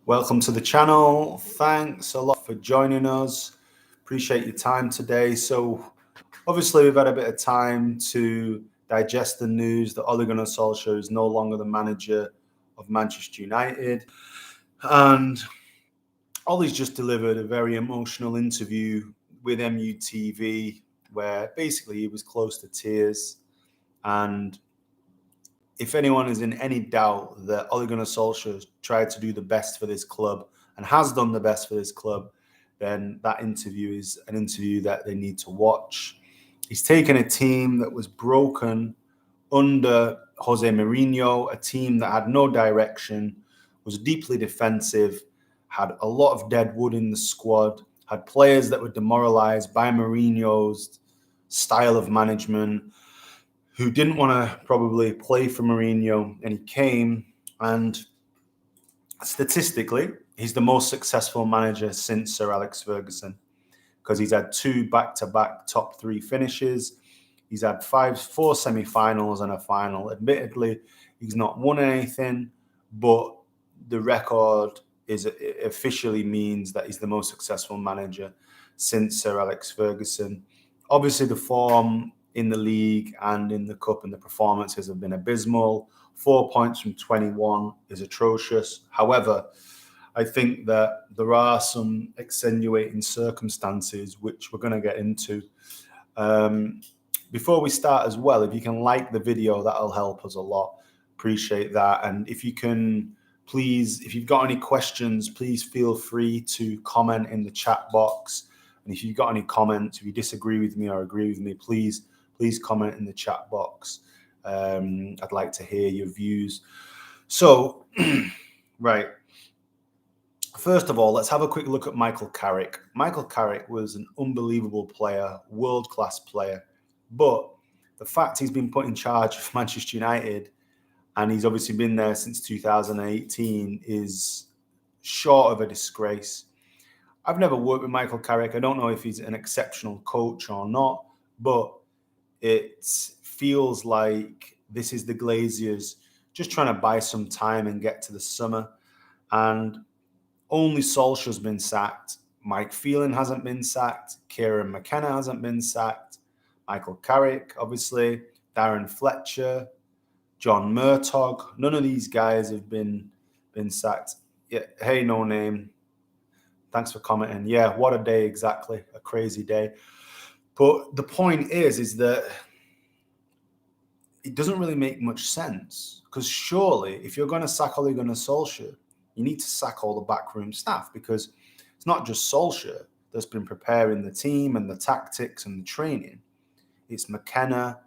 Welcome to the channel. Thanks a lot for joining us. Appreciate your time today. So obviously we've had a bit of time to digest the news that Ole Gunnar Solskjaer is no longer the manager of Manchester United. And Ole's just delivered a very emotional interview with MUTV where basically he was close to tears. And if anyone is in any doubt that Ole Gunnar Solskjaer has tried to do the best for this club and has done the best for this club, then that interview is an interview that they need to watch. He's taken a team that was broken under Jose Mourinho, a team that had no direction, was deeply defensive, had a lot of dead wood in the squad, had players that were demoralized by Mourinho's style of management, who didn't want to probably play for Mourinho, and he came, and statistically, he's the most successful manager since Sir Alex Ferguson, because he's had 2 back-to-back top 3 finishes. He's had 4 semi-finals and a final. Admittedly, he's not won anything, but the record officially means that he's the most successful manager since Sir Alex Ferguson. Obviously, the form in the league and in the cup and the performances have been abysmal. 4 points from 21 is atrocious. However, I think that there are some extenuating circumstances which we're going to get into. Before we start as well, if you can like the video, that'll help us a lot. Appreciate that. And if you can, please, if you've got any questions, please feel free to comment in the chat box. And if you've got any comments, if you disagree with me or agree with me, please comment in the chat box. I'd like to hear your views. So, right. First of all, let's have a quick look at Michael Carrick. Michael Carrick was an unbelievable player, world-class player. But the fact he's been put in charge of Manchester United, and he's obviously been there since 2018, is short of a disgrace. I've never worked with Michael Carrick. I don't know if he's an exceptional coach or not, but it feels like this is the Glazers just trying to buy some time and get to the summer. And only Solskjaer's been sacked. Mike Phelan hasn't been sacked. Kieran McKenna hasn't been sacked. Michael Carrick, obviously. Darren Fletcher. John Murtagh. None of these guys have been sacked. Yeah, hey, no name. Thanks for commenting. Yeah, what a day exactly. A crazy day. But the point is that it doesn't really make much sense, because surely if you're going to sack Ole Gunnar Solskjaer, you need to sack all the backroom staff, because it's not just Solskjaer that's been preparing the team and the tactics and the training. It's McKenna,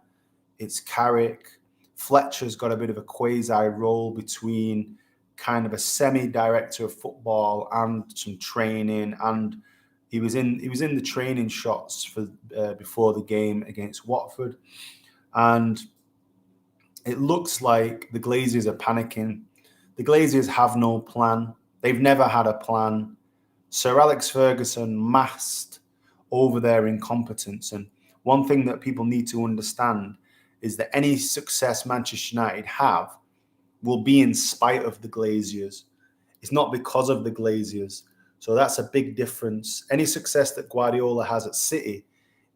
it's Carrick. Fletcher's got a bit of a quasi role between kind of a semi-director of football and some training, and he was in the training shots for before the game against Watford. And it looks like the Glazers are panicking. The Glazers have no plan. They've never had a plan. Sir Alex Ferguson masked over their incompetence. And one thing that people need to understand is that any success Manchester United have will be in spite of the Glazers. It's not because of the Glazers. So that's a big difference. Any success that Guardiola has at City,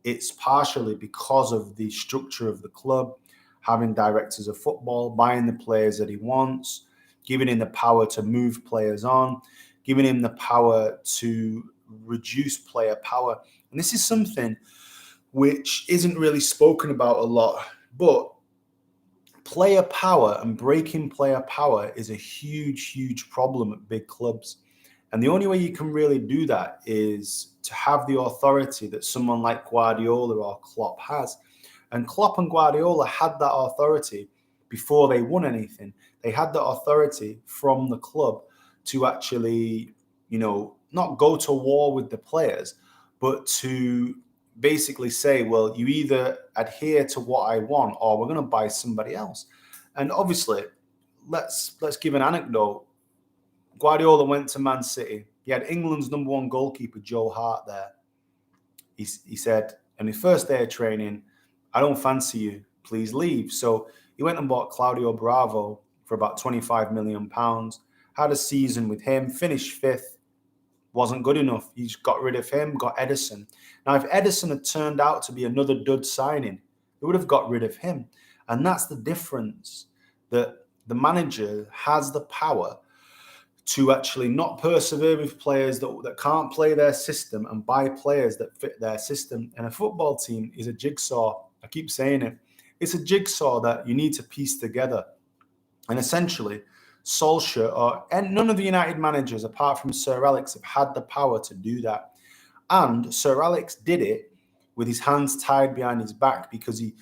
it's partially because of the structure of the club, having directors of football, buying the players that he wants, giving him the power to move players on, giving him the power to reduce player power. And this is something which isn't really spoken about a lot, but player power and breaking player power is a huge, huge problem at big clubs. And the only way you can really do that is to have the authority that someone like Guardiola or Klopp has. And Klopp and Guardiola had that authority before they won anything. They had the authority from the club to actually, not go to war with the players, but to basically say, well, you either adhere to what I want or we're going to buy somebody else. And obviously, let's give an anecdote. Guardiola went to Man City. He had England's #1 goalkeeper, Joe Hart, there. He said, on his first day of training, I don't fancy you. Please leave. So he went and bought Claudio Bravo for about £25 million, had a season with him, finished fifth, wasn't good enough. He just got rid of him, got Ederson. Now, if Ederson had turned out to be another dud signing, they would have got rid of him. And that's the difference, that the manager has the power to actually not persevere with players that can't play their system and buy players that fit their system. And a football team is a jigsaw. I keep saying it. It's a jigsaw that you need to piece together. And essentially, Solskjaer and none of the United managers, apart from Sir Alex, have had the power to do that. And Sir Alex did it with his hands tied behind his back because he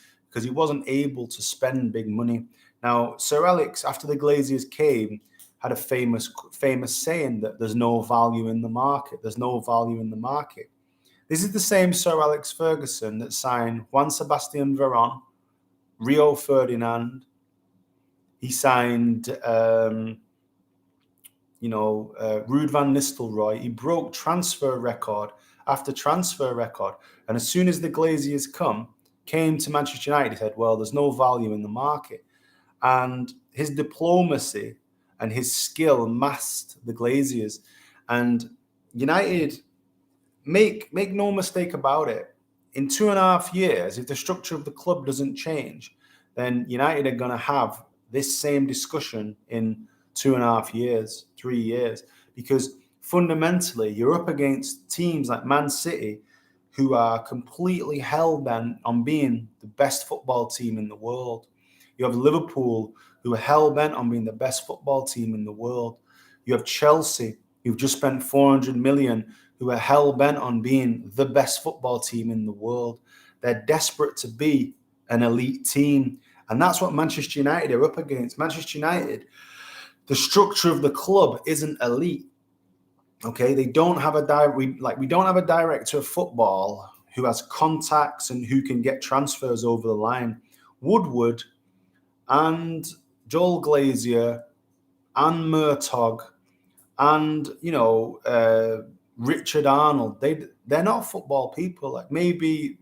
wasn't able to spend big money. Now, Sir Alex, after the Glaziers came, had a famous saying that there's no value in the market. There's no value in the market. This is the same Sir Alex Ferguson that signed Juan Sebastian Veron, Rio Ferdinand. He signed, Ruud van Nistelrooy. He broke transfer record after transfer record. And as soon as the Glaziers came to Manchester United, he said, well, there's no value in the market. And his diplomacy and his skill masked the Glaziers. And United, make no mistake about it, in 2.5 years, if the structure of the club doesn't change, then United are going to have this same discussion in 2.5 years, 3 years, because fundamentally you're up against teams like Man City who are completely hell-bent on being the best football team in the world. You have Liverpool, who are hell-bent on being the best football team in the world. You have Chelsea, who've just spent 400 million, who are hell-bent on being the best football team in the world. They're desperate to be an elite team. And that's what Manchester United are up against. Manchester United, the structure of the club isn't elite. Okay, they don't have we don't have a director of football who has contacts and who can get transfers over the line. Woodward and Joel Glazier and Murtog and Richard Arnold, they're not football people. Like maybe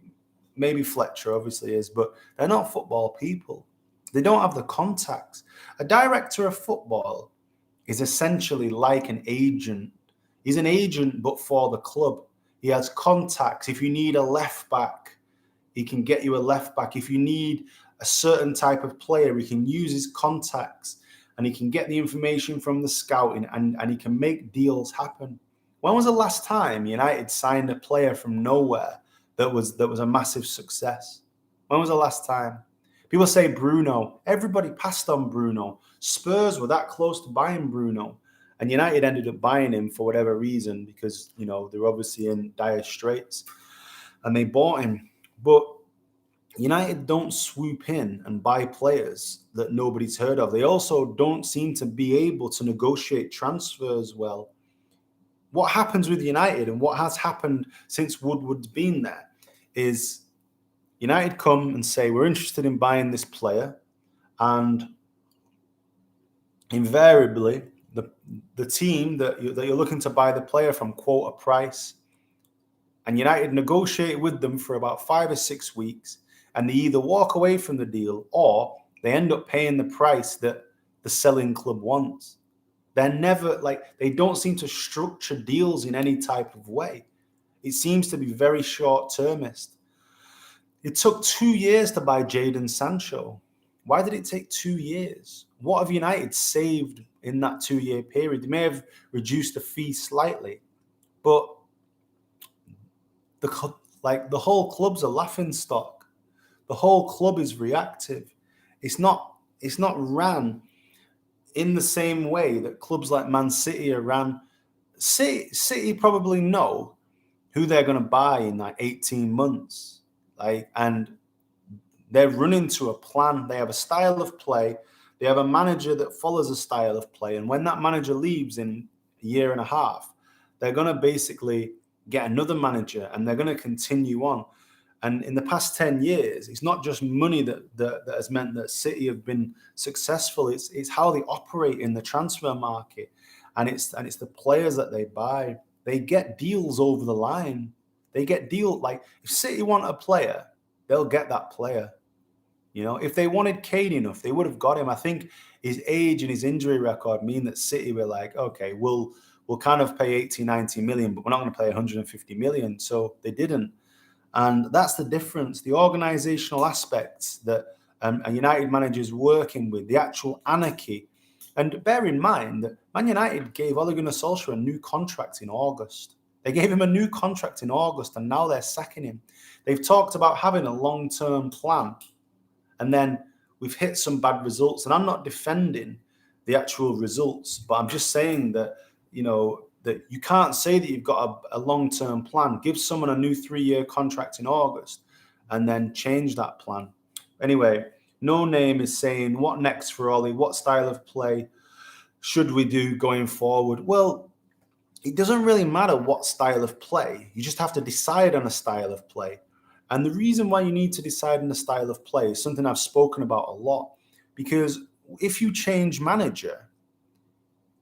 Fletcher obviously is, but they're not football people. They don't have the contacts. A director of football is essentially like an agent. He's an agent, but for the club. He has contacts. If you need a left back, he can get you a left back. If you need a certain type of player, he can use his contacts and he can get the information from the scouting and he can make deals happen. When was the last time United signed a player from nowhere that was a massive success? When was the last time? People say Bruno. Everybody passed on Bruno. Spurs were that close to buying Bruno. And United ended up buying him for whatever reason because, they're obviously in dire straits. And they bought him. But United don't swoop in and buy players that nobody's heard of. They also don't seem to be able to negotiate transfers well. What happens with United and what has happened since Woodward's been there is United come and say, we're interested in buying this player. And invariably, the team that you're looking to buy the player from quote a price. And United negotiate with them for about 5 or 6 weeks. And they either walk away from the deal or they end up paying the price that the selling club wants. They're never they don't seem to structure deals in any type of way. It seems to be very short-termist. It took 2 years to buy Jadon Sancho. Why did it take 2 years? What have United saved in that 2-year period? They may have reduced the fee slightly, but the whole club's a laughingstock. The whole club is reactive. It's not ran in the same way that clubs like Man City are ran. City probably know who they're going to buy in 18 months. And they're running to a plan. They have a style of play. They have a manager that follows a style of play. And when that manager leaves in a year and a half, they're going to basically get another manager and they're going to continue on. And in the past 10 years, it's not just money that has meant that City have been successful. It's how they operate in the transfer market. And it's the players that they buy. They get deals over the line. They get deals. If City want a player, they'll get that player. If they wanted Kane enough, they would have got him. I think his age and his injury record mean that City were like, okay, we'll kind of pay 80, 90 million, but we're not going to pay 150 million. So they didn't. And that's the difference. The organizational aspects that a United manager is working with, the actual anarchy. And bear in mind that Man United gave Ole Gunnar Solskjaer a new contract in August. They gave him a new contract in August, and now they're sacking him. They've talked about having a long-term plan, and then we've hit some bad results. And I'm not defending the actual results, but I'm just saying that, that you can't say that you've got a long-term plan. Give someone a new 3-year contract in August and then change that plan. Anyway, No Name is saying, what next for Ollie? What style of play should we do going forward? Well, it doesn't really matter what style of play. You just have to decide on a style of play. And the reason why you need to decide on a style of play is something I've spoken about a lot. Because if you change manager,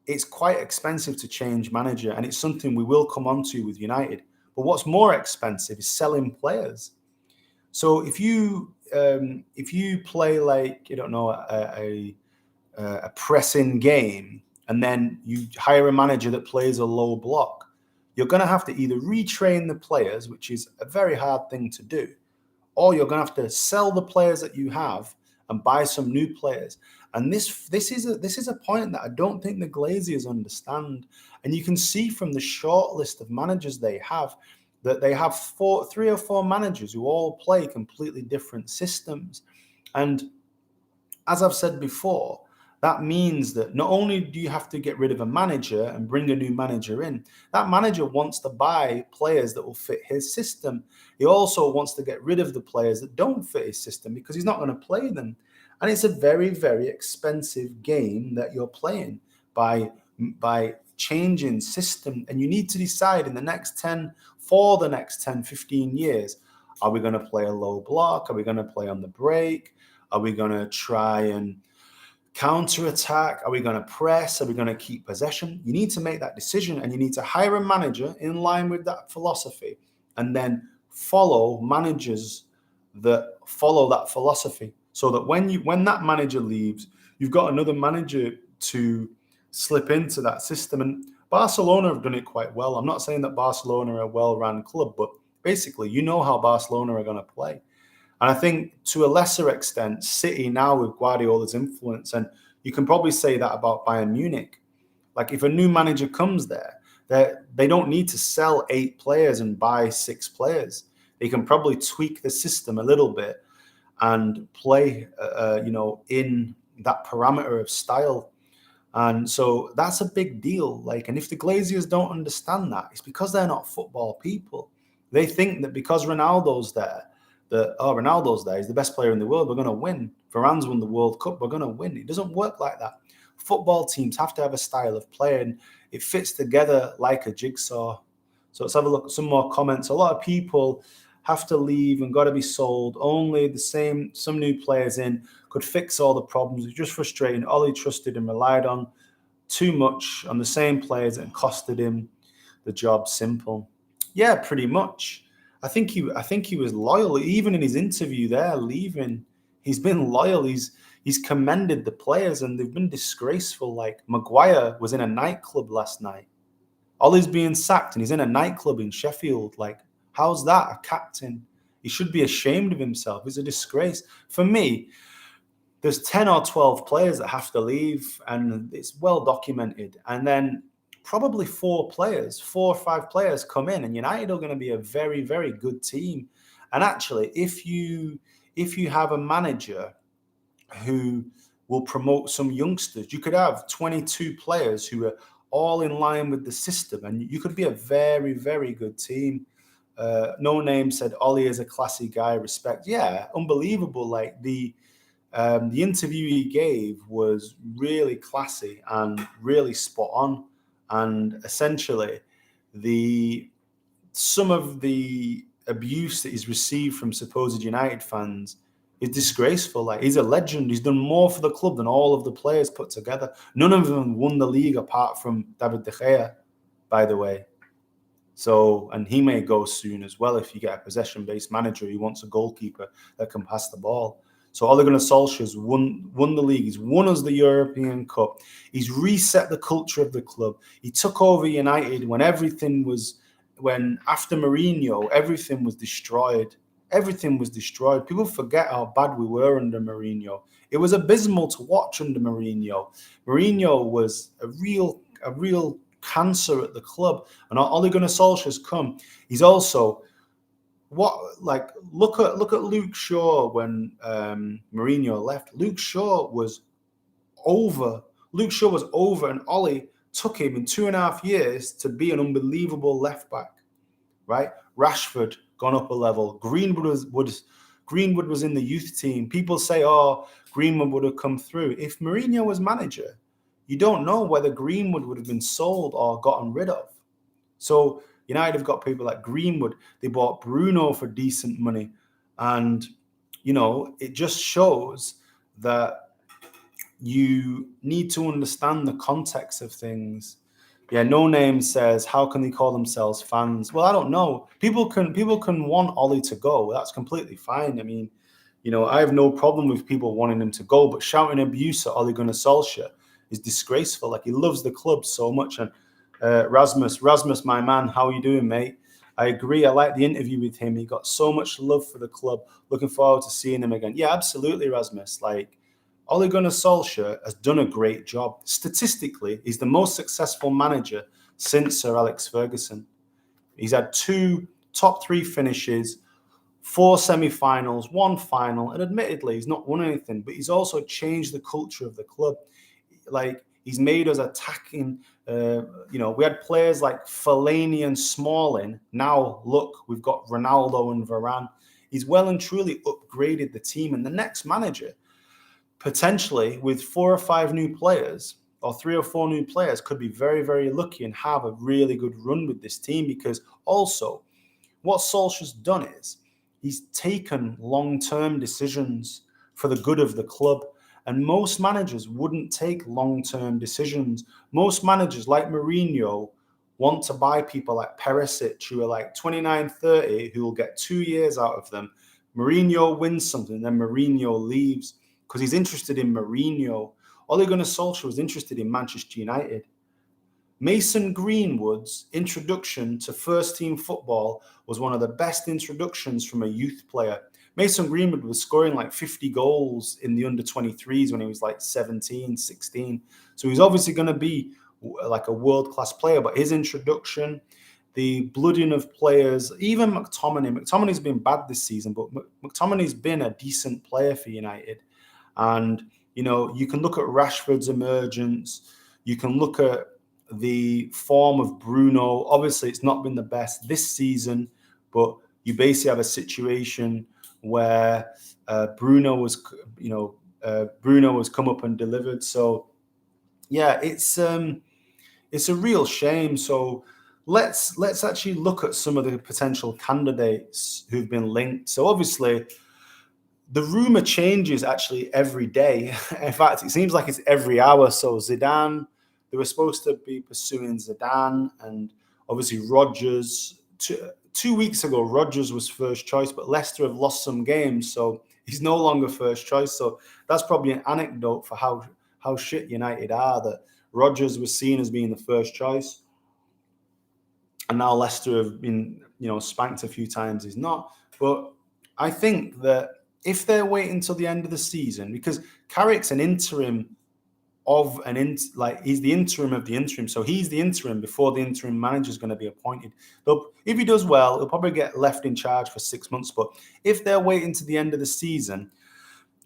it's quite expensive to change manager, and it's something we will come on to with United. But what's more expensive is selling players. So if you play like, a pressing game, and then you hire a manager that plays a low block, you're going to have to either retrain the players, which is a very hard thing to do, or you're going to have to sell the players that you have and buy some new players. And this is a point that I don't think the Glaziers understand. And you can see from the short list of managers they have that they have 3 or 4 managers who all play completely different systems. And as I've said before, that means that not only do you have to get rid of a manager and bring a new manager in, that manager wants to buy players that will fit his system. He also wants to get rid of the players that don't fit his system because he's not going to play them. And it's a very, very expensive game that you're playing by changing system. And you need to decide for the next 10, 15 years, are we going to play a low block? Are we going to play on the break? Are we going to try and counter-attack? Are we going to press? Are we going to keep possession? You need to make that decision, and you need to hire a manager in line with that philosophy, and then follow managers that follow that philosophy, so that when that manager leaves, you've got another manager to slip into that system. And Barcelona have done it quite well. I'm not saying that Barcelona are a well-run club, but basically, you know how Barcelona are going to play. And I think to a lesser extent, City now with Guardiola's influence, and you can probably say that about Bayern Munich. Like if a new manager comes there, they don't need to sell 8 players and buy 6 players. They can probably tweak the system a little bit and play, in that parameter of style. And so that's a big deal. And if the Glaziers don't understand that, it's because they're not football people. They think that because Ronaldo's there, Ronaldo's there, he's the best player in the world, we're going to win. Varane's won the World Cup, we're going to win. It doesn't work like that. Football teams have to have a style of play, and it fits together like a jigsaw. So let's have a look at some more comments. A lot of people have to leave and got to be sold. Only some new players in could fix all the problems. It's just frustrating. Ollie trusted and relied on too much on the same players and costed him the job. Simple. Yeah, pretty much. I think he was loyal. Even in his interview there, leaving, he's been loyal. He's commended the players, and they've been disgraceful. Like Maguire was in a nightclub last night. Ollie's being sacked, and he's in a nightclub in Sheffield. Like, how's that a captain? He should be ashamed of himself. It's a disgrace. For me, there's 10 or 12 players that have to leave, and it's well documented. And then probably 4 or 5 players come in, and United are going to be a very, very good team. And actually, if you have a manager who will promote some youngsters, you could have 22 players who are all in line with the system, and you could be a very, very good team. No Name said Ollie is a classy guy. Respect. Yeah, unbelievable. Like the interview he gave was really classy and really spot on. And essentially, some of the abuse that he's received from supposed United fans is disgraceful. Like, he's a legend. He's done more for the club than all of the players put together. None of them won the league apart from David De Gea, by the way. So, and he may go soon as well if you get a possession-based manager who wants a goalkeeper that can pass the ball. So Ole Gunnar Solskjaer's won the league. He's won us the European Cup. He's reset the culture of the club. He took over United when after Mourinho, everything was destroyed. Everything was destroyed. People forget how bad we were under Mourinho. It was abysmal to watch under Mourinho. Mourinho was a real cancer at the club. And Ole Gunnar Solskjaer's come. He's also look at Luke Shaw when Mourinho left. Luke Shaw was over. Luke Shaw was over, and Ole took him in 2.5 years to be an unbelievable left back. Right? Rashford gone up a level. Greenwood was in the youth team. People say, "Oh, Greenwood would have come through." If Mourinho was manager, you don't know whether Greenwood would have been sold or gotten rid of. So United have got people like Greenwood. They bought Bruno for decent money. And, it just shows that you need to understand the context of things. Yeah, No Name says, how can they call themselves fans? Well, I don't know. People can want Ollie to go. That's completely fine. I mean, I have no problem with people wanting him to go, but shouting abuse at Ole Gunnar Solskjaer is disgraceful. Like, he loves the club so much. And Rasmus, my man, how are you doing, mate? I agree. I like the interview with him. He got so much love for the club. Looking forward to seeing him again. Yeah, absolutely, Rasmus. Like, Ole Gunnar Solskjaer has done a great job. Statistically, he's the most successful manager since Sir Alex Ferguson. He's had 2 top 3 finishes, 4 semi-finals, 1 final, and admittedly, he's not won anything, but he's also changed the culture of the club. Like, he's made us attacking. We had players like Fellaini and Smalling. Now, look, we've got Ronaldo and Varane. He's well and truly upgraded the team, and the next manager, potentially with 4 or 5 new players or 3 or 4 new players, could be very, very lucky and have a really good run with this team. Because also, what Solskjaer's done is he's taken long-term decisions for the good of the club. And most managers wouldn't take long-term decisions. Most managers, like Mourinho, want to buy people like Perisic, who are like 29, 30, who will get 2 years out of them. Mourinho wins something, then Mourinho leaves because he's interested in Mourinho. Ole Gunnar Solskjaer was interested in Manchester United. Mason Greenwood's introduction to first-team football was one of the best introductions from a youth player. Mason Greenwood was scoring like 50 goals in the under-23s when he was like 17, 16. So he's obviously going to be like a world-class player. But his introduction, the blooding of players, even McTominay's been bad this season, but McTominay's been a decent player for United. And, you can look at Rashford's emergence. You can look at the form of Bruno. Obviously, it's not been the best this season, but you basically have a situation where Bruno has come up and delivered. So, yeah, it's a real shame. So let's actually look at some of the potential candidates who've been linked. So obviously, the rumor changes actually every day. In fact, it seems like it's every hour. So Zidane, they were supposed to be pursuing Zidane, and obviously Rodgers. 2 weeks ago, Rodgers was first choice, but Leicester have lost some games, so he's no longer first choice. So that's probably an anecdote for how shit United are, that Rodgers was seen as being the first choice, and now Leicester have been, spanked a few times. He's not. But I think that if they're waiting till the end of the season, because Carrick's an interim he's the interim of the interim. So he's the interim before the interim manager is going to be appointed. If he does well, he'll probably get left in charge for 6 months. But if they're waiting to the end of the season,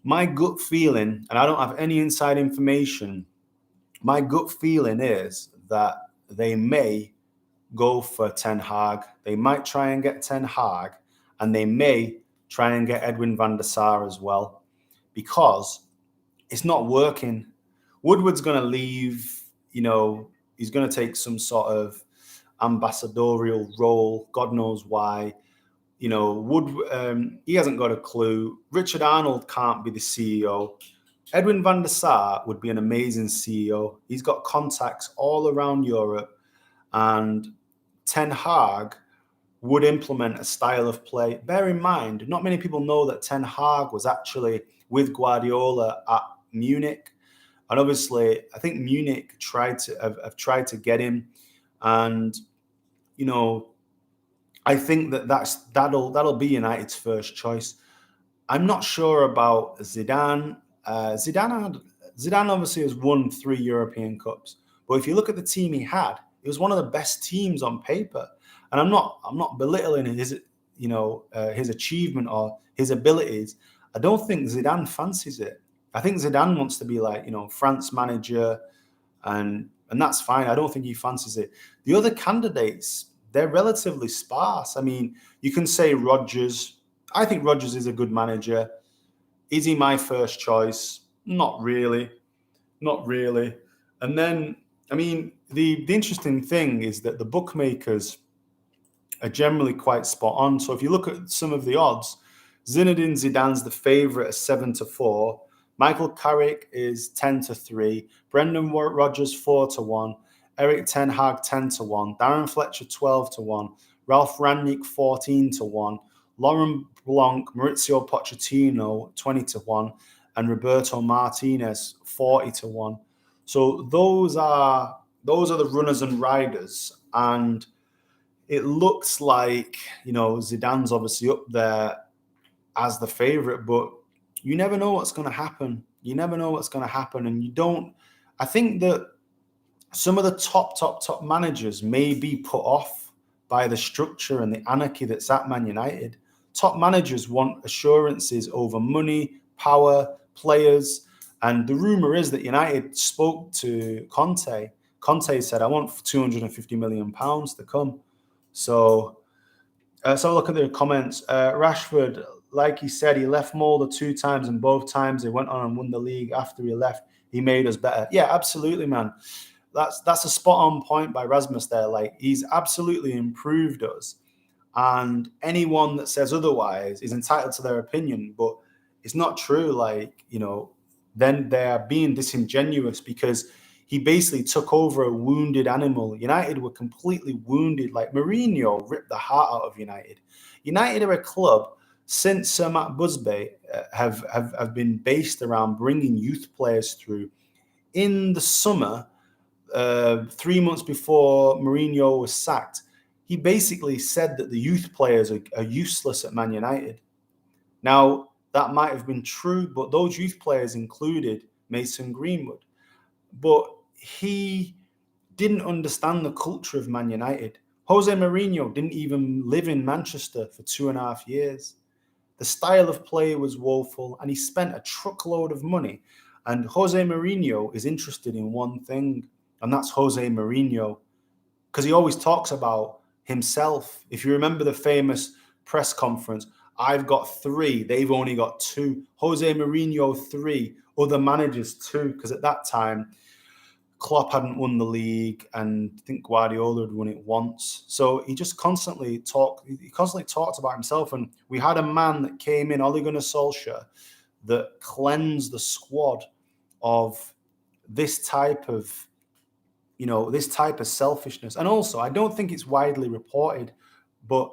my gut feeling, and I don't have any inside information, my gut feeling is that they may go for Ten Hag. They might try and get Ten Hag, and they may try and get Edwin van der Sar as well, because it's not working. Woodward's going to leave, he's going to take some sort of ambassadorial role. God knows why. He hasn't got a clue. Richard Arnold can't be the CEO. Edwin van der Sar would be an amazing CEO. He's got contacts all around Europe, and Ten Hag would implement a style of play. Bear in mind, not many people know that Ten Hag was actually with Guardiola at Munich. And obviously, I think Munich have tried to get him. And, you know, I think that'll be United's first choice. I'm not sure about Zidane. Zidane obviously has won 3 European Cups, but if you look at the team he had, it was one of the best teams on paper. And I'm not belittling his his achievement or his abilities. I don't think Zidane fancies it. I think Zidane wants to be like, France manager, and that's fine. I don't think he fancies it. The other candidates, they're relatively sparse. I mean, you can say Rodgers. I think Rodgers is a good manager. Is he my first choice? Not really. Not really. And then, I mean, the interesting thing is that the bookmakers are generally quite spot on. So if you look at some of the odds, Zinedine Zidane's the favourite at 7-4. Michael Carrick is 10-3. Brendan Rodgers 4-1. Eric Ten Hag 10-1. Darren Fletcher 12-1. Ralph Rangnick 14-1. Laurent Blanc, Maurizio Pochettino 20-1, and Roberto Martinez 40-1. So those are the runners and riders, and it looks like Zidane's obviously up there as the favourite, but you never know what's going to happen. You never know what's going to happen, and you don't. I think that some of the top managers may be put off by the structure and the anarchy that's at Man United. Top managers want assurances over money, power, players, and the rumour is that United spoke to Conte. Conte said, "I want £250 million to come." So let's have a look at the comments. Rashford, like he said, he left Mulder 2 times, and both times they went on and won the league. After he left, he made us better. Yeah, absolutely, man. That's a spot on point by Rasmus there. Like, he's absolutely improved us. And anyone that says otherwise is entitled to their opinion, but it's not true. Like, then they are being disingenuous, because he basically took over a wounded animal. United were completely wounded. Like, Mourinho ripped the heart out of United. United are a club, since Sir Matt Busby, have been based around bringing youth players through. In the summer, 3 months before Mourinho was sacked, he basically said that the youth players are useless at Man United. Now, that might have been true, but those youth players included Mason Greenwood. But he didn't understand the culture of Man United. Jose Mourinho didn't even live in Manchester for 2.5 years. The style of play was woeful, and he spent a truckload of money. And Jose Mourinho is interested in one thing, and that's Jose Mourinho, because he always talks about himself. If you remember the famous press conference, I've got 3, they've only got 2. Jose Mourinho 3, other managers 2, because at that time, Klopp hadn't won the league, and I think Guardiola had won it once. So he just constantly talked about himself. And we had a man that came in, Ole Gunnar Solskjaer, that cleansed the squad of this type of selfishness. And also, I don't think it's widely reported, but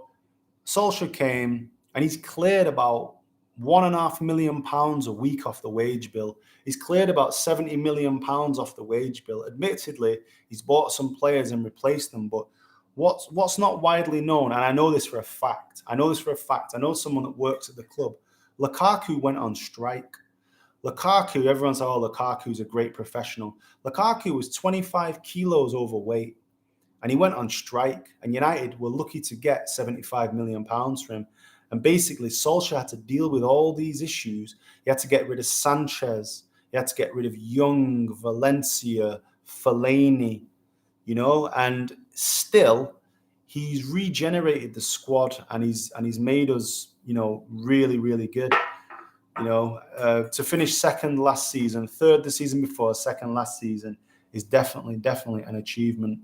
Solskjaer came and he's cleared about £1.5 million a week off the wage bill. He's cleared about £70 million off the wage bill. Admittedly, he's bought some players and replaced them, but what's not widely known, and I know this for a fact. I know someone that works at the club. Lukaku went on strike. Lukaku, everyone said, "Oh, Lukaku's a great professional." Lukaku was 25 kilos overweight, and he went on strike. And United were lucky to get £75 million for him. And basically, Solskjaer had to deal with all these issues. He had to get rid of Sanchez. He had to get rid of Young, Valencia, Fellaini, and still he's regenerated the squad, and he's made us, really, really good. To finish second last season, third the season before, second last season, is definitely an achievement.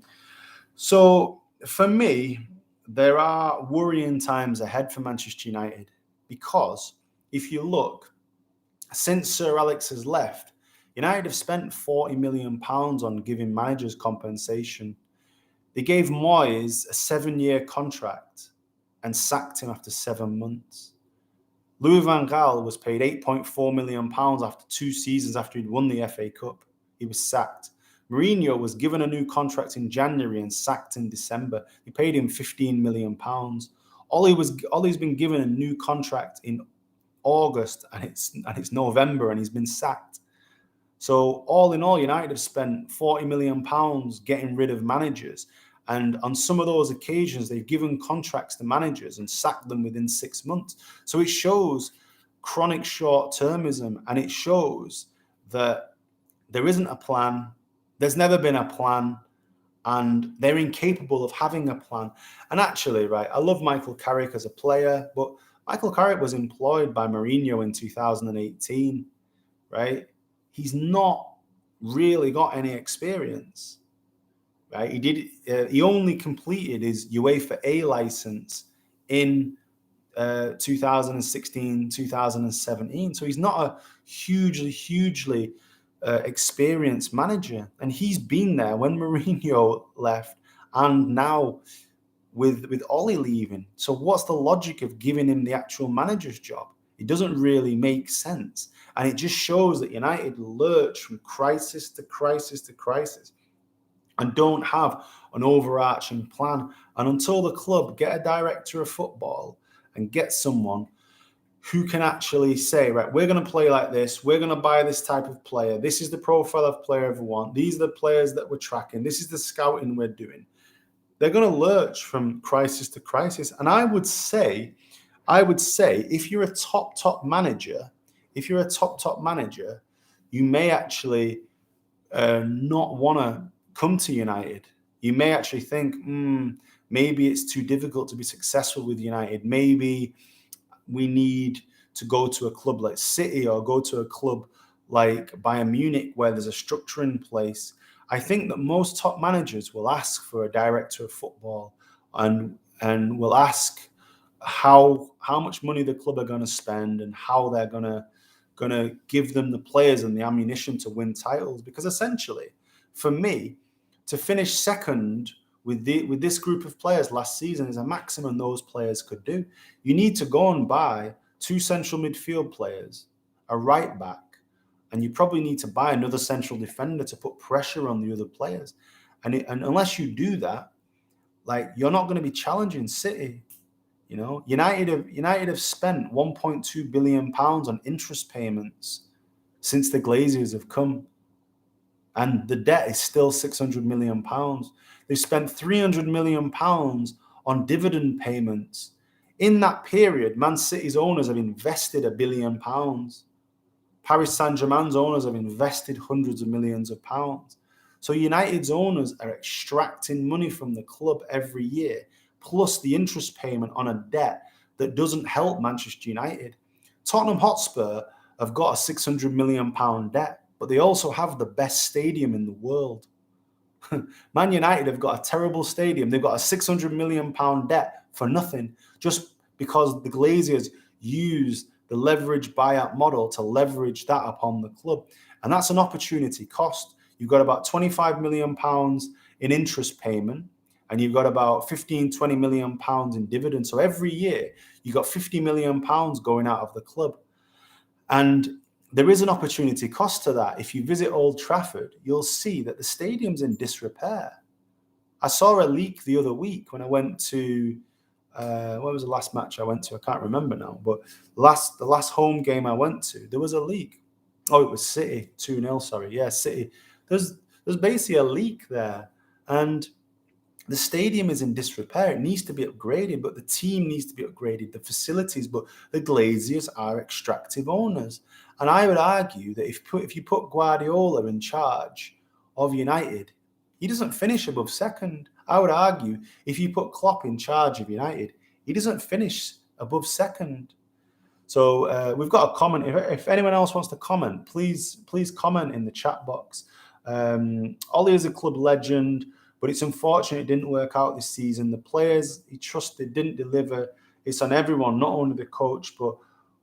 So for me, there are worrying times ahead for Manchester United, because if you look, since Sir Alex has left, United have spent £40 million on giving managers compensation. They gave Moyes a 7-year contract and sacked him after 7 months. Louis van Gaal was paid £8.4 million after 2 seasons after he'd won the FA Cup. He was sacked. Mourinho was given a new contract in January and sacked in December. He paid him £15 million. Ollie's been given a new contract in August and it's November and he's been sacked. So all in all, United have spent £40 million getting rid of managers. And on some of those occasions, they've given contracts to managers and sacked them within 6 months. So it shows chronic short-termism, and it shows that there isn't a plan. There's never been a plan, and they're incapable of having a plan. And actually, right, I love Michael Carrick as a player, but Michael Carrick was employed by Mourinho in 2018, right? He's not really got any experience. Right? He only completed his UEFA A license in 2016, 2017. So he's not a hugely experienced manager. And he's been there when Mourinho left and now with Ollie leaving. So what's the logic of giving him the actual manager's job? It doesn't really make sense. And it just shows that United lurch from crisis to crisis to crisis and don't have an overarching plan. And until the club get a director of football and get someone who can actually say, right, we're going to play like this, we're going to buy this type of player, this is the profile of player we want, these are the players that we're tracking, this is the scouting we're doing, they're going to lurch from crisis to crisis. And I would say, if you're a top manager, you may actually not want to come to United. You may actually think, maybe it's too difficult to be successful with United. Maybe we need to go to a club like City or go to a club like Bayern Munich where there's a structure in place. I think that most top managers will ask for a director of football and will ask how much money the club are going to spend and how they're going to give them the players and the ammunition to win titles. Because essentially, for me, to finish second with this group of players last season is a maximum those players could do. You need to go and buy 2 central midfield players, a right back, and you probably need to buy another central defender to put pressure on the other players. And unless you do that, like, you're not going to be challenging City. You know, United have spent £1.2 billion on interest payments since the Glazers have come. And the debt is still £600 million. They've spent £300 million on dividend payments. In that period, Man City's owners have invested £1 billion. Paris Saint-Germain's owners have invested hundreds of millions of pounds. So United's owners are extracting money from the club every year, plus the interest payment on a debt that doesn't help Manchester United. Tottenham Hotspur have got a £600 million debt, but they also have the best stadium in the world. Man United have got a terrible stadium. They've got a £600 million debt for nothing, just because the Glazers use the leverage buyout model to leverage that upon the club. And that's an opportunity cost. You've got about £25 million in interest payment, and you've got about 15, 20 million pounds in dividends. So every year, you've got 50 million pounds going out of the club. And there is an opportunity cost to that. If you visit Old Trafford, you'll see that the stadium's in disrepair. I saw a leak the other week when I went to, what was the last match I went to? I can't remember now, but the last home game I went to, there was a leak. Oh, it was City, 2-0, sorry. Yeah, City. There's basically a leak there. And the stadium is in disrepair. It needs to be upgraded, but the team needs to be upgraded, the facilities, but the Glazers are extractive owners. And I would argue that if you put Guardiola in charge of United, he doesn't finish above second. I would argue if you put Klopp in charge of United, he doesn't finish above second. So we've got a comment. If anyone else wants to comment, please comment in the chat box. Ollie is a club legend, but it's unfortunate it didn't work out this season. The players he trusted didn't deliver. It's on everyone, not only the coach, but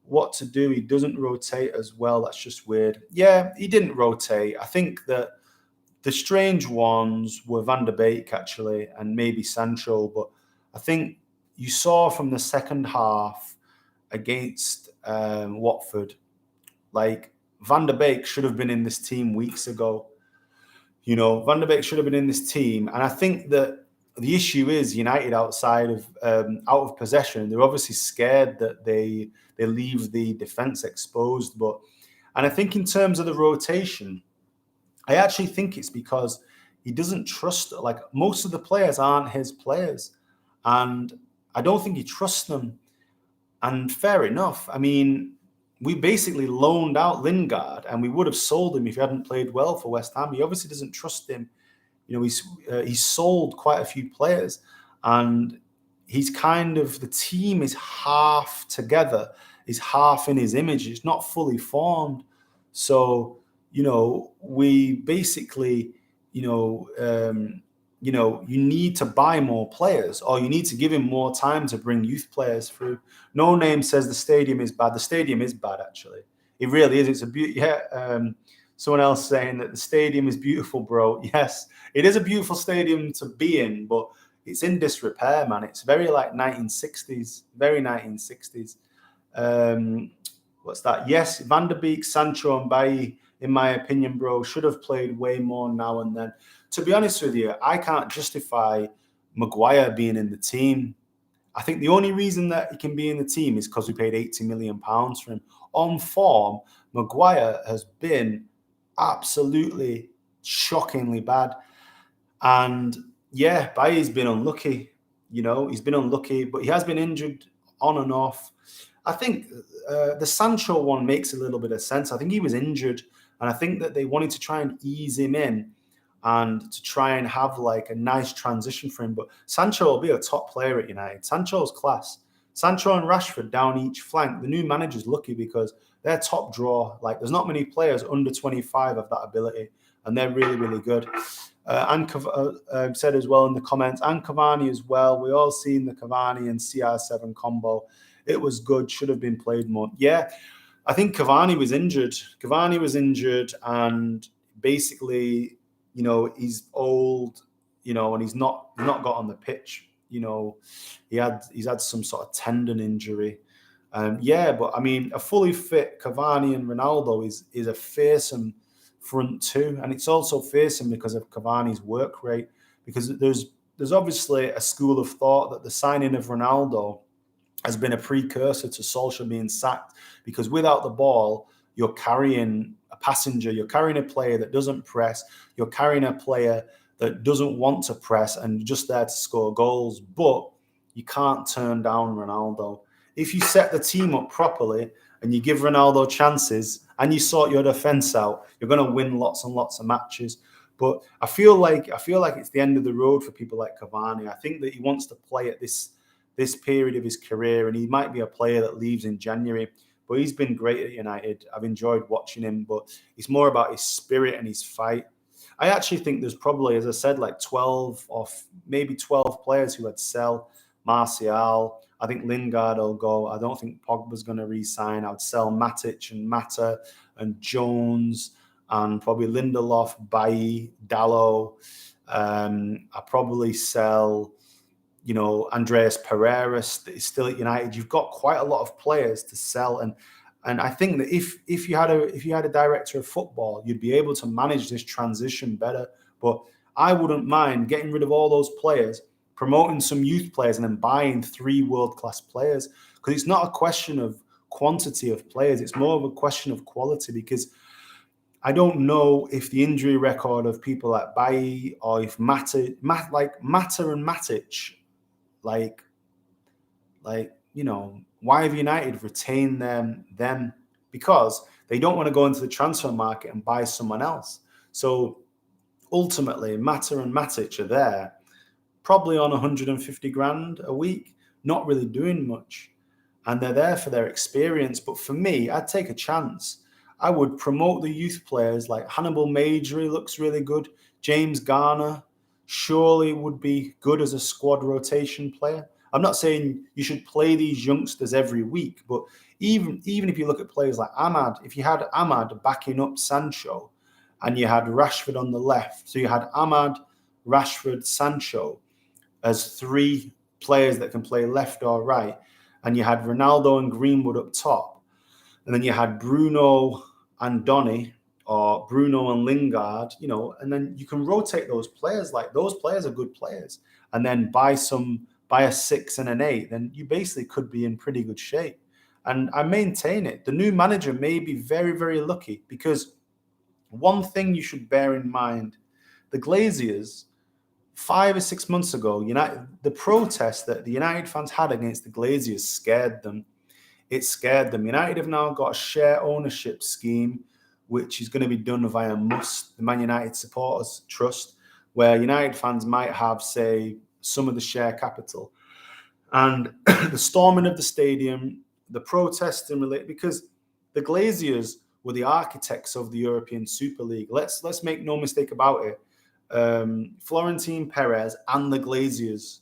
what to do. He doesn't rotate as well. That's just weird. Yeah, he didn't rotate. I think that the strange ones were Van der Beek, actually, and maybe Sancho. But I think you saw from the second half against Watford. Like, Van der Beek should have been in this team weeks ago. You know, Van der Beek should have been in this team. And I think that the issue is United outside of out of possession. They're obviously scared that they leave the defence exposed. And I think in terms of the rotation, I actually think it's because he doesn't trust, like, most of the players aren't his players. And I don't think he trusts them. And fair enough. I mean, we basically loaned out Lingard, and we would have sold him if he hadn't played well for West Ham. He obviously doesn't trust him. You know, he's sold quite a few players, and he's kind of, the team is half together, is half in his image. It's not fully formed. So, you know, we basically, you need to buy more players, or you need to give him more time to bring youth players through. No Name says the stadium is bad. The stadium is bad, actually. It really is. It's a beauty. Yeah. Someone else saying that the stadium is beautiful, bro. Yes, it is a beautiful stadium to be in, but it's in disrepair, man. It's very like 1960s, very 1960s. What's that? Yes, Van der Beek, Sancho, and Bailly, in my opinion, bro, should have played way more now and then. To be honest with you, I can't justify Maguire being in the team. I think the only reason that he can be in the team is because we paid £80 million for him. On form, Maguire has been absolutely shockingly bad. And yeah, Bailly's been unlucky. You know, he's been unlucky, but he has been injured on and off. I think the Sancho one makes a little bit of sense. I think he was injured, and I think that they wanted to try and ease him in and to try and have like a nice transition for him. But Sancho will be a top player at United. Sancho's class. Sancho and Rashford down each flank. The new manager's lucky because they're top draw. Like, there's not many players under 25 of that ability, and they're really, really good. And said as well in the comments, and Cavani as well. We all seen the Cavani and CR7 combo. It was good. Should have been played more. Yeah, I think Cavani was injured. And basically, you know, he's old, you know, and he's not got on the pitch. You know, he's had some sort of tendon injury. Yeah, but I mean, a fully fit Cavani and Ronaldo is a fearsome front two, and it's also fearsome because of Cavani's work rate. Because there's obviously a school of thought that the signing of Ronaldo has been a precursor to Solskjaer being sacked, because without the ball, you're carrying a passenger, you're carrying a player that doesn't press, you're carrying a player that doesn't want to press and just there to score goals. But you can't turn down Ronaldo. If you set the team up properly and you give Ronaldo chances and you sort your defense out, you're going to win lots and lots of matches. But I feel like it's the end of the road for people like Cavani. I think that he wants to play at this period of his career, and he might be a player that leaves in January. But he's been great at United. I've enjoyed watching him, but it's more about his spirit and his fight. I actually think there's probably, as I said, like 12 or maybe 12 players who would sell. Martial, I think Lingard will go. I don't think Pogba's going to re-sign. I would sell Matic and Mata and Jones and probably Lindelof, Bailly, Dalot. I probably sell, you know, Andreas Pereira is still at United. You've got quite a lot of players to sell, and I think that if you had a director of football, you'd be able to manage this transition better. But I wouldn't mind getting rid of all those players, promoting some youth players, and then buying 3 world-class players. Because it's not a question of quantity of players; it's more of a question of quality. Because I don't know if the injury record of people like Bailly or if Mata and Matic, like, you know, why have United retained them? Because they don't want to go into the transfer market and buy someone else. So ultimately, Mata and Matic are there, probably on 150 grand a week, not really doing much. And they're there for their experience. But for me, I'd take a chance. I would promote the youth players, like Hannibal Majory looks really good. James Garner surely would be good as a squad rotation player. I'm not saying you should play these youngsters every week, but even if you look at players like Ahmad, if you had Ahmad backing up Sancho and you had Rashford on the left, so you had Ahmad, Rashford, Sancho as 3 players that can play left or right, and you had Ronaldo and Greenwood up top, And then you had Bruno and Donny, or Bruno and Lingard, you know, and then you can rotate those players. Like, those players are good players. And then buy a 6 and an 8, then you basically could be in pretty good shape. And I maintain it. The new manager may be very, very lucky, because one thing you should bear in mind, the Glaziers, 5 or 6 months ago, the protest that the United fans had against the Glaziers scared them. It scared them. United have now got a share ownership scheme, which is going to be done via MUST, the Man United Supporters Trust, where United fans might have, say, some of the share capital. And the storming of the stadium, the protesting, because the Glaziers were the architects of the European Super League. Let's make no mistake about it. Florentine Perez and the Glaziers,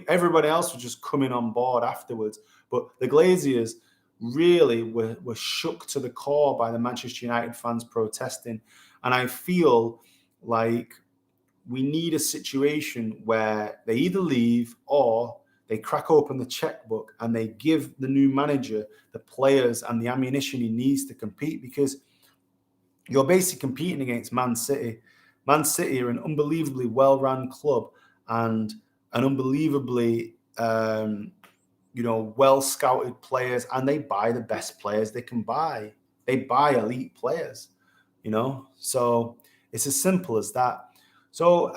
everybody else was just coming on board afterwards. But the Glaziers really were shook to the core by the Manchester United fans protesting. And I feel like we need a situation where they either leave or they crack open the checkbook and they give the new manager the players and the ammunition he needs to compete, because you're basically competing against Man City. Man City are an unbelievably well-run club and an unbelievably well-scouted players, and they buy the best players they can buy. They buy elite players, So it's as simple as that. So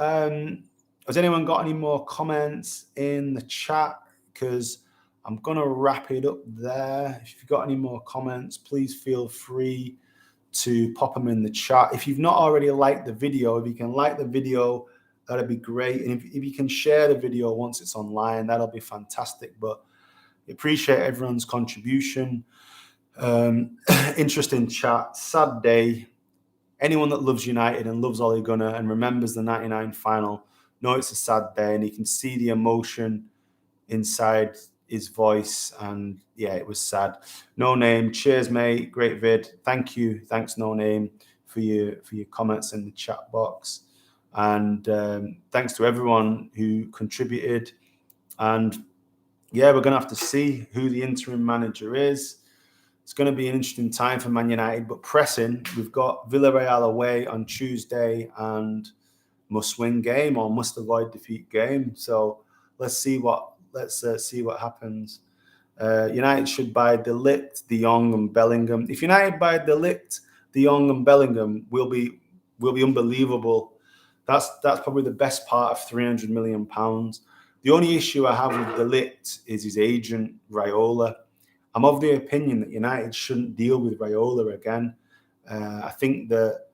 has anyone got any more comments in the chat? Because I'm going to wrap it up there. If you've got any more comments, please feel free to pop them in the chat. If you've not already liked the video, if you can like the video, that'd be great. And if you can share the video once it's online, that'll be fantastic. But I appreciate everyone's contribution. Interesting chat. Sad day. Anyone that loves United and loves Ole Gunnar and remembers the 99 final, know it's a sad day, and you can see the emotion inside his voice. And yeah, it was sad. No Name, cheers, mate. Great vid. Thank you. Thanks, No Name, for your comments in the chat box. And thanks to everyone who contributed. And yeah, we're going to have to see who the interim manager is. It's going to be an interesting time for Man United, but pressing. We've got Villarreal away on Tuesday and must-win game or must-avoid defeat game. So let's see what happens. United should buy De Ligt, De Jong, and Bellingham. If United buy De Ligt, De Jong, and Bellingham, we'll be unbelievable. That's probably the best part of £300 million. The only issue I have with De Ligt is his agent, Raiola. I'm of the opinion that United shouldn't deal with Raiola again. I think that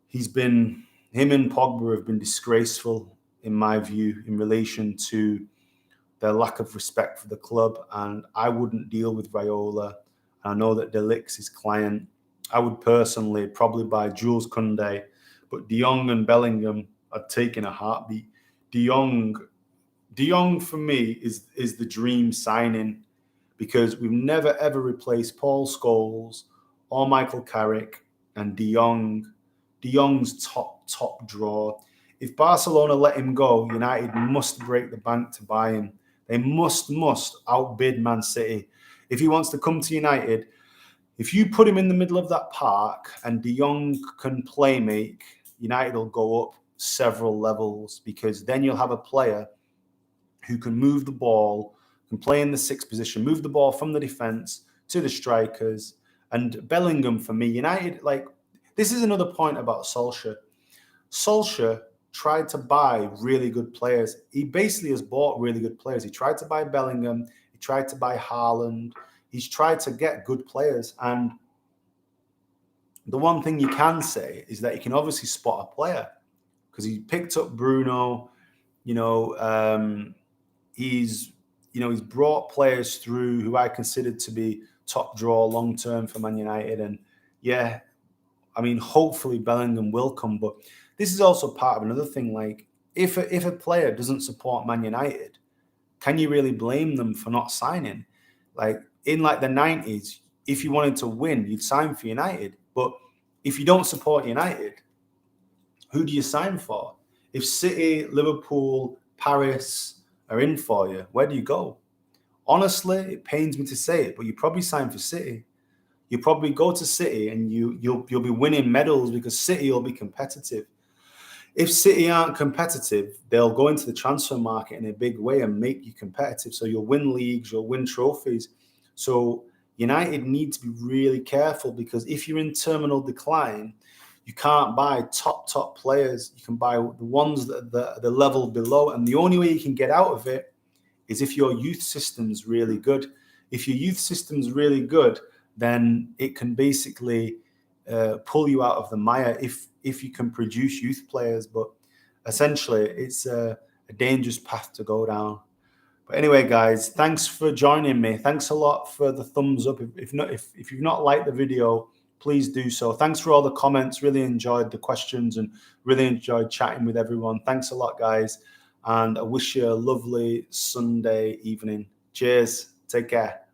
him and Pogba have been disgraceful, in my view, in relation to their lack of respect for the club. And I wouldn't deal with Raiola. I know that De Ligt's his client. I would personally probably buy Jules Koundé, but De Jong and Bellingham I'd take in a heartbeat. De Jong for me is the dream signing, because we've never ever replaced Paul Scholes or Michael Carrick, and De Jong. De Jong's top draw. If Barcelona let him go, United must break the bank to buy him. They must outbid Man City. If he wants to come to United, if you put him in the middle of that park and De Jong can play make, United will go up several levels, because then you'll have a player who can move the ball, can play in the sixth position, move the ball from the defense to the strikers. And Bellingham, for me, United, this is another point about Solskjaer. Solskjaer tried to buy really good players. He basically has bought really good players. He tried to buy Bellingham. He tried to buy Haaland. He's tried to get good players. And the one thing you can say is that he can obviously spot a player, because he picked up Bruno. He's brought players through who I considered to be top draw long term for Man United. And yeah, I mean, hopefully Bellingham will come. But this is also part of another thing. If a player doesn't support Man United, can you really blame them for not signing? In the 90s, if you wanted to win, you'd sign for United. But if you don't support United, who do you sign for? If City, Liverpool, Paris are in for you, where do you go? Honestly, it pains me to say it, but you probably sign for City. You probably go to City and you'll be winning medals because City will be competitive. If City aren't competitive, they'll go into the transfer market in a big way and make you competitive. So you'll win leagues, you'll win trophies. So United need to be really careful, because if you're in terminal decline, you can't buy top players. You can buy the ones that are the level below. And the only way you can get out of it is if your youth system's really good. If your youth system's really good, then it can basically pull you out of the mire if you can produce youth players. But essentially, it's a dangerous path to go down. But anyway, guys, thanks for joining me. Thanks a lot for the thumbs up. If you've not liked the video, please do so. Thanks for all the comments. Really enjoyed the questions and really enjoyed chatting with everyone. Thanks a lot, guys. And I wish you a lovely Sunday evening. Cheers. Take care.